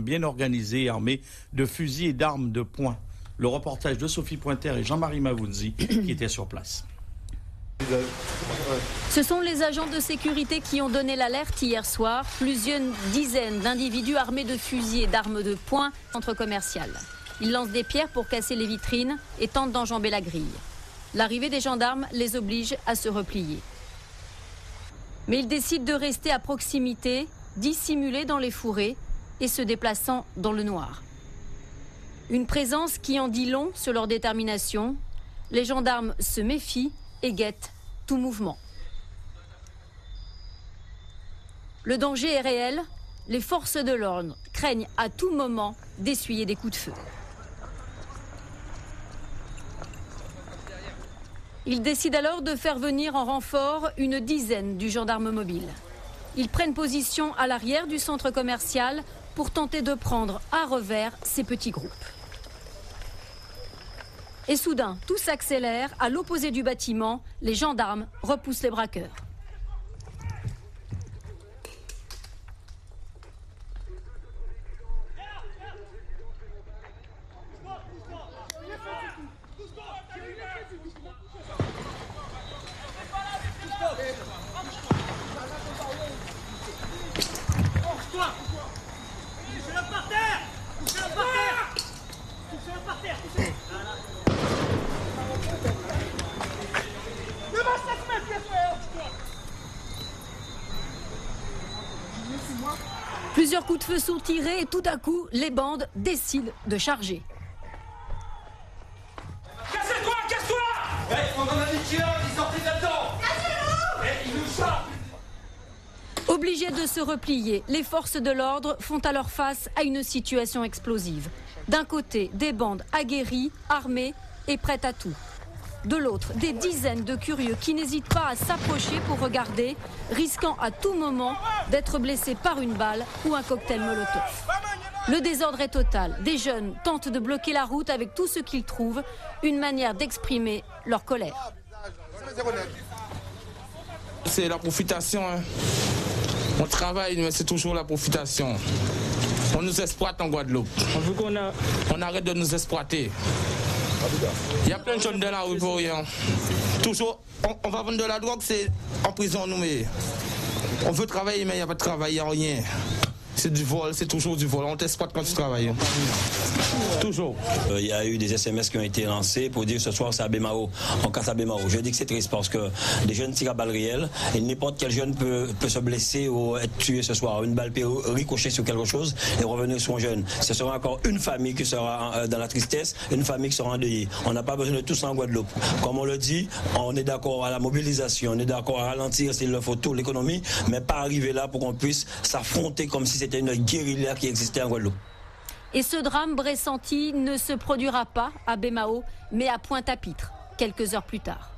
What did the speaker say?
bien organisée et armée de fusils et d'armes de poing. Le reportage de Sophie Pointer et Jean-Marie Mavounzi qui étaient sur place. Ce sont les agents de sécurité qui ont donné l'alerte hier soir. Plusieurs dizaines d'individus armés de fusils et d'armes de poing au centre commercial. Ils lancent des pierres pour casser les vitrines et tentent d'enjamber la grille. L'arrivée des gendarmes les oblige à se replier. Mais ils décident de rester à proximité, dissimulés dans les fourrés et se déplaçant dans le noir. Une présence qui en dit long sur leur détermination. Les gendarmes se méfient et guettent tout mouvement. Le danger est réel. Les forces de l'ordre craignent à tout moment d'essuyer des coups de feu. Ils décident alors de faire venir en renfort une dizaine du gendarme mobile. Ils prennent position à l'arrière du centre commercial pour tenter de prendre à revers ces petits groupes. Et soudain, tout s'accélère. À l'opposé du bâtiment, les gendarmes repoussent les braqueurs. Plusieurs coups de feu sont tirés et tout à coup, les bandes décident de charger. Cassez-toi, casse-toi! On en a des tueurs qui sortent de là-dedans! Cassez-vous! Ils nous sortent! Obligés de se replier, les forces de l'ordre font alors face à une situation explosive. D'un côté, des bandes aguerries, armées et prêtes à tout. De l'autre, des dizaines de curieux qui n'hésitent pas à s'approcher pour regarder, risquant à tout moment d'être blessés par une balle ou un cocktail Molotov. Le désordre est total. Des jeunes tentent de bloquer la route avec tout ce qu'ils trouvent, une manière d'exprimer leur colère. C'est la profitation. On travaille, mais c'est toujours la profitation. On nous exploite en Guadeloupe. On arrête de nous exploiter. Il y a plein de jeunes dans la rue pour rien. Toujours, on va vendre de la drogue, c'est en prison nous, mais on veut travailler, mais il n'y a pas de travail, il n'y a rien. C'est du vol, c'est toujours du vol. On t'exploite quand tu travailles. Toujours. Il y a eu des SMS qui ont été lancés pour dire ce soir c'est à Bémao, on casse à Bémao. Je dis que c'est triste parce que des jeunes tirent à balles réelles et n'importe quel jeune peut se blesser ou être tué ce soir. Une balle peut ricocher sur quelque chose et revenir sur un jeune. Ce sera encore une famille qui sera dans la tristesse, une famille qui sera endeuillée. On n'a pas besoin de tout ça en Guadeloupe. Comme on le dit, on est d'accord à la mobilisation, on est d'accord à ralentir s'il le faut tout l'économie, mais pas arriver là pour qu'on puisse s'affronter comme si c'était une guérilla qui existait en Guadeloupe. Et ce drame pressenti ne se produira pas à Bémao, mais à Pointe-à-Pitre, quelques heures plus tard.